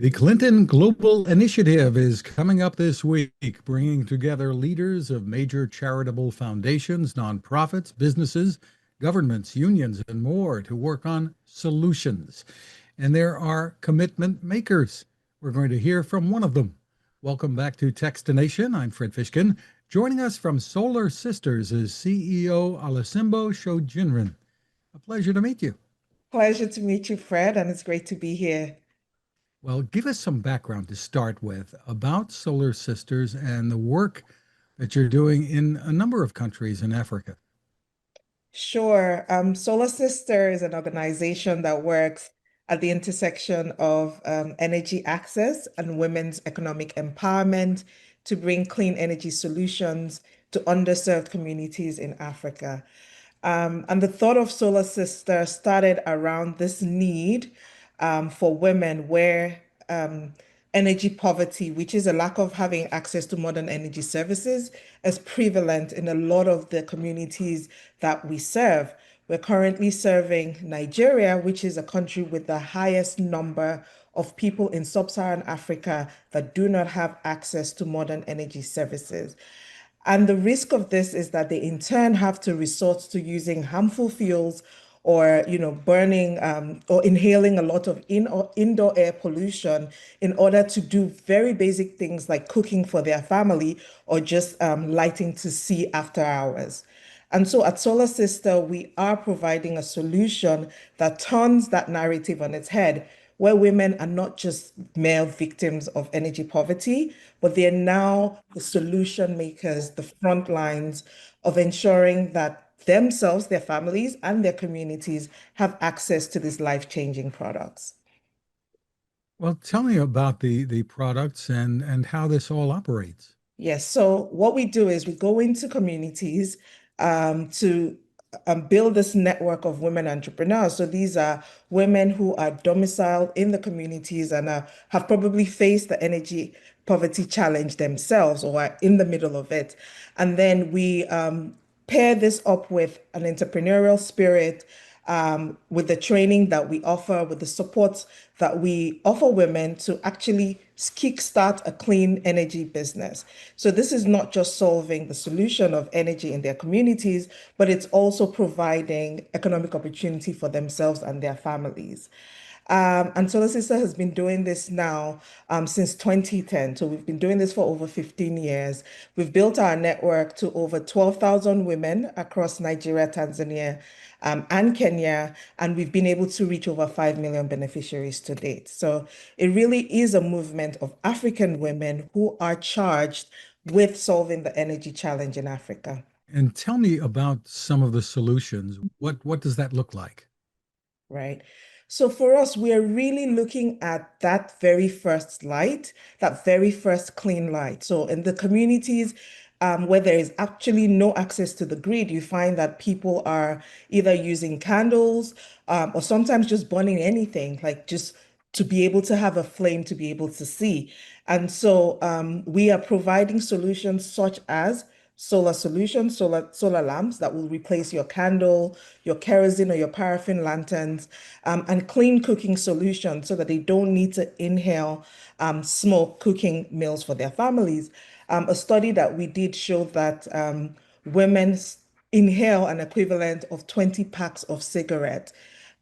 The Clinton Global Initiative is coming up this week, bringing together leaders of major charitable foundations, nonprofits, businesses, governments, unions, and more to work on solutions. And there are commitment makers. We're going to hear from one of them. Welcome back to Techstination. I'm Fred Fishkin. Joining us from Solar Sisters is CEO Olasimbo Sojinrin. A pleasure to meet you. Pleasure to meet you, Fred, and it's great to be here. Well, give us some background to start with about Solar Sisters and the work that you're doing in a number of countries in Africa. Sure. Solar Sister is an organization that works at the intersection of energy access and women's economic empowerment to bring clean energy solutions to underserved communities in Africa. And the thought of Solar Sister started around this need for women where energy poverty, which is a lack of having access to modern energy services, is prevalent in a lot of the communities that we serve. We're currently serving Nigeria, which is a country with the highest number of people in sub-Saharan Africa that do not have access to modern energy services. And the risk of this is that they in turn have to resort to using harmful fuels or burning or inhaling a lot of indoor air pollution in order to do very basic things like cooking for their family or just lighting to see after hours. And so at Solar Sister, we are providing a solution that turns that narrative on its head, where women are not just mere victims of energy poverty, but they're now the solution makers, the front lines of ensuring that themselves, their families, and their communities have access to these life-changing products. Well, tell me about the products and how this all operates. Yes. So what we do is we go into communities to build this network of women entrepreneurs. So these are women who are domiciled in the communities and have probably faced the energy poverty challenge themselves or are in the middle of it. And then we pair this up with an entrepreneurial spirit, with the training that we offer, with the support that we offer women to actually kickstart a clean energy business. So this is not just solving the solution of energy in their communities, but it's also providing economic opportunity for themselves and their families. And Solar Sister has been doing this now since 2010. So we've been doing this for over 15 years. We've built our network to over 12,000 women across Nigeria, Tanzania, and Kenya, and we've been able to reach over 5 million beneficiaries to date. So it really is a movement of African women who are charged with solving the energy challenge in Africa. And tell me about some of the solutions. What does that look like? Right. So for us, we are really looking at that very first light, that very first clean light. So in the communities where there is actually no access to the grid, you find that people are either using candles or sometimes just burning anything, like just to be able to have a flame to be able to see. And so we are providing solutions such as solar solutions, solar lamps that will replace your candle, your kerosene or your paraffin lanterns, and clean cooking solutions so that they don't need to inhale smoke cooking meals for their families. A study that we did showed that women inhale an equivalent of 20 packs of cigarette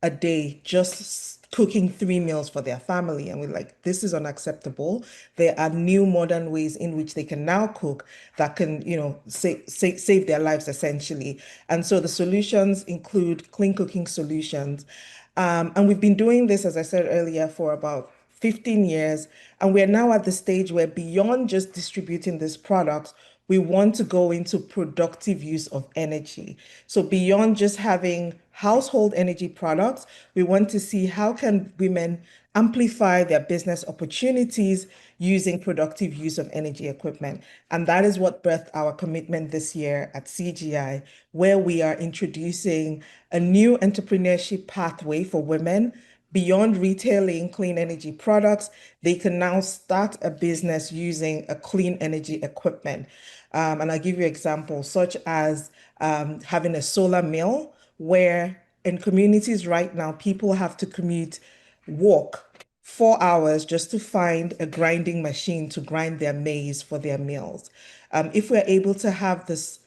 a day just cooking 3 meals for their family. And we're like, this is unacceptable. There are new modern ways in which they can now cook that can, save their lives essentially. And so the solutions include clean cooking solutions. And we've been doing this, as I said earlier, for about 15 years. And we're now at the stage where beyond just distributing these products, we want to go into productive use of energy. So beyond just having household energy products, we want to see how can women amplify their business opportunities using productive use of energy equipment. And that is what birthed our commitment this year at CGI, where we are introducing a new entrepreneurship pathway for women. Beyond retailing clean energy products, they can now start a business using a clean energy equipment. And I'll give you examples such as having a solar mill, where in communities right now, people have to commute, walk 4 hours just to find a grinding machine to grind their maize for their meals. If we're able to have this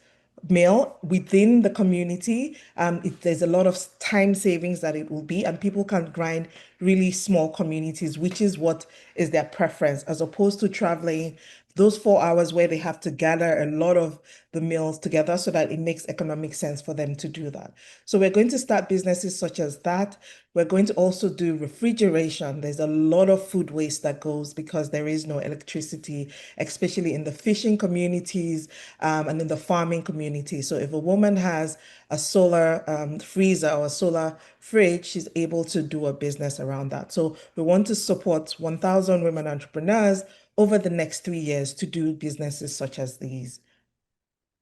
meal within the community, there's a lot of time savings that it will be, and people can grind really small communities, which is what is their preference, as opposed to traveling those 4 hours where they have to gather a lot of the meals together so that it makes economic sense for them to do that. So we're going to start businesses such as that. We're going to also do refrigeration. There's a lot of food waste that goes because there is no electricity, especially in the fishing communities, and in the farming community. So if a woman has a solar freezer or a solar fridge, she's able to do a business around that. So we want to support 1,000 women entrepreneurs over the next 3 years to do businesses such as these.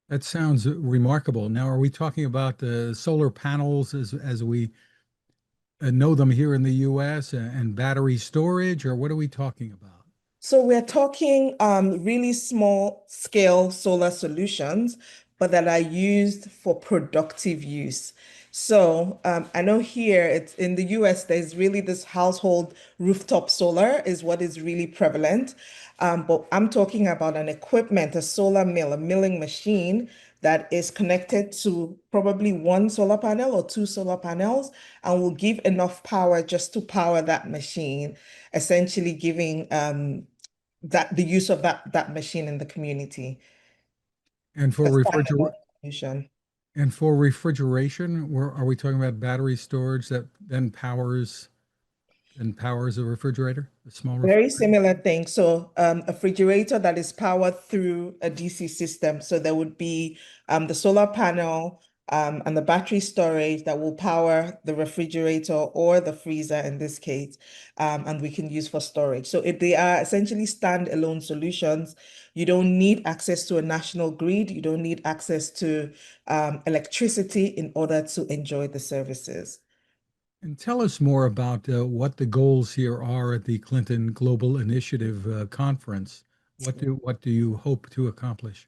That sounds remarkable. Now, are we talking about the solar panels as we know them here in the US and battery storage, or what are we talking about? So we're talking really small scale solar solutions, but that are used for productive use. So I know here it's in the US, there's really this household rooftop solar is what is really prevalent. But I'm talking about an equipment, a solar mill, a milling machine that is connected to probably one solar panel or two solar panels and will give enough power just to power that machine, essentially giving that the use of that machine in the community. And A for standalone solution. refrigeration, are we talking about battery storage that then powers a refrigerator, a small Very refrigerator? similar thing. So a refrigerator that is powered through a DC system. So there would be the solar panel and the battery storage that will power the refrigerator or the freezer in this case, and we can use for storage. So if they are essentially standalone solutions, you don't need access to a national grid. You don't need access to electricity in order to enjoy the services. And tell us more about what the goals here are at the Clinton Global Initiative Conference. What do you hope to accomplish?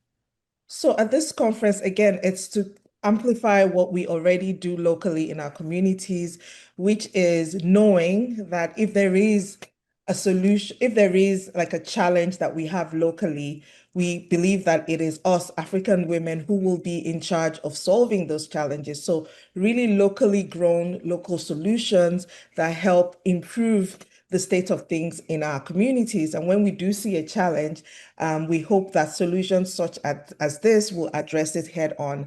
So at this conference, again, it's to amplify what we already do locally in our communities, which is knowing that if there is a solution, if there is like a challenge that we have locally, we believe that it is us, African women, who will be in charge of solving those challenges. So really locally grown, local solutions that help improve the state of things in our communities. And when we do see a challenge, we hope that solutions such as this will address it head on.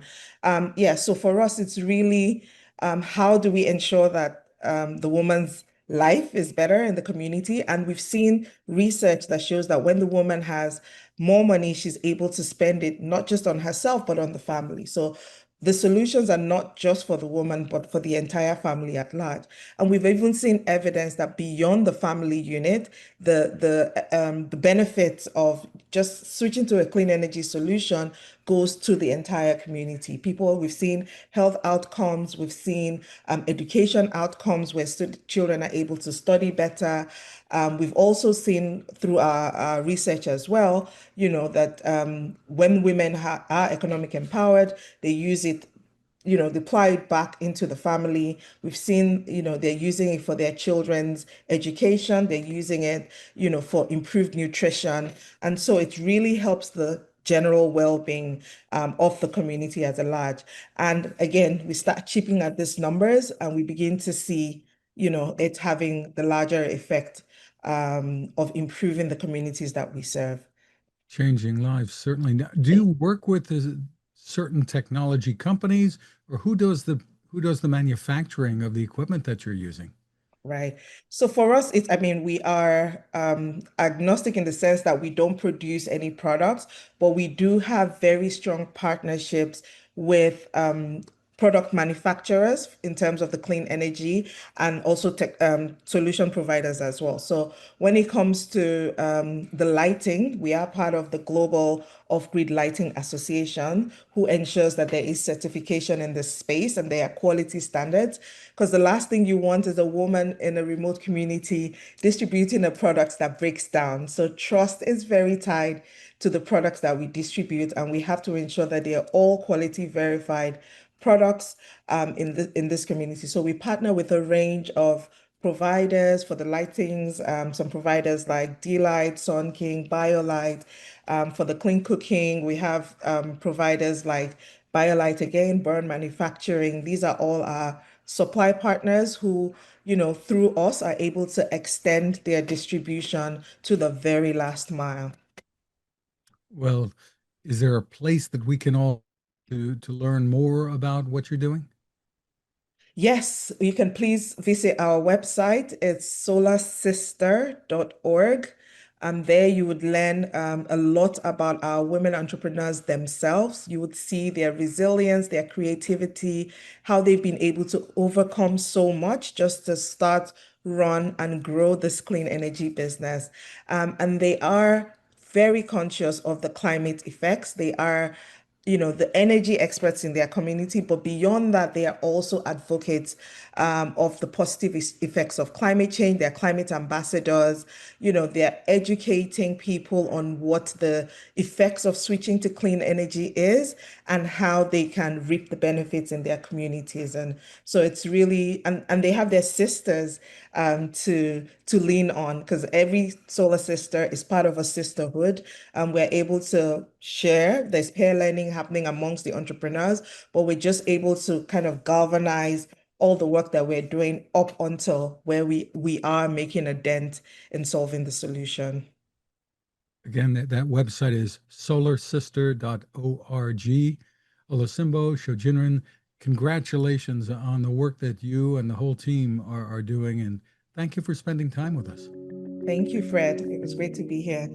Yeah, so for us, it's really how do we ensure that the woman's life is better in the community? And we've seen research that shows that when the woman has more money, she's able to spend it not just on herself, but on the family. So the solutions are not just for the woman, but for the entire family at large. And we've even seen evidence that beyond the family unit, the benefits of just switching to a clean energy solution goes to the entire community. We've seen health outcomes, we've seen education outcomes where children are able to study better. We've also seen through our research as well, that when women are economic empowered, they use it, deploy it back into the family. We've seen, they're using it for their children's education. They're using it, for improved nutrition. And so it really helps the general well-being of the community as a large. And again, we start chipping at these numbers and we begin to see, it having the larger effect of improving the communities that we serve. Changing lives, certainly. Now, do you work with certain technology companies, or who does the manufacturing of the equipment that you're using? Right. So for us, I mean, we are agnostic in the sense that we don't produce any products, but we do have very strong partnerships with product manufacturers in terms of the clean energy and also tech solution providers as well. So when it comes to the lighting, we are part of the Global Off-Grid Lighting Association, who ensures that there is certification in this space and there are quality standards. Because the last thing you want is a woman in a remote community distributing a product that breaks down. So trust is very tied to the products that we distribute, and we have to ensure that they are all quality verified products in this community. So we partner with a range of providers for the lightings, some providers like D-Light, Sun King, BioLight. For the clean cooking, we have providers like BioLight again, Burn Manufacturing. These are all our supply partners who, through us are able to extend their distribution to the very last mile. Well, is there a place that we can all to learn more about what you're doing? Yes, you can please visit our website. It's solarsister.org. And there you would learn a lot about our women entrepreneurs themselves. You would see their resilience, their creativity, how they've been able to overcome so much just to start, run, and grow this clean energy business. And they are very conscious of the climate effects. They are the energy experts in their community, but beyond that, they are also advocates of the positive effects of climate change. They're climate ambassadors. They're educating people on what the effects of switching to clean energy is and how they can reap the benefits in their communities. And so it's really, and they have their sisters to lean on because every solar sister is part of a sisterhood. We're able to share. There's peer learning happening amongst the entrepreneurs, but we're just able to kind of galvanize all the work that we're doing up until where we are making a dent in solving the solution. Again, that website is solarsister.org. Olasimbo Sojinrin, congratulations on the work that you and the whole team are doing, and thank you for spending time with us. Thank you, Fred. It was great to be here.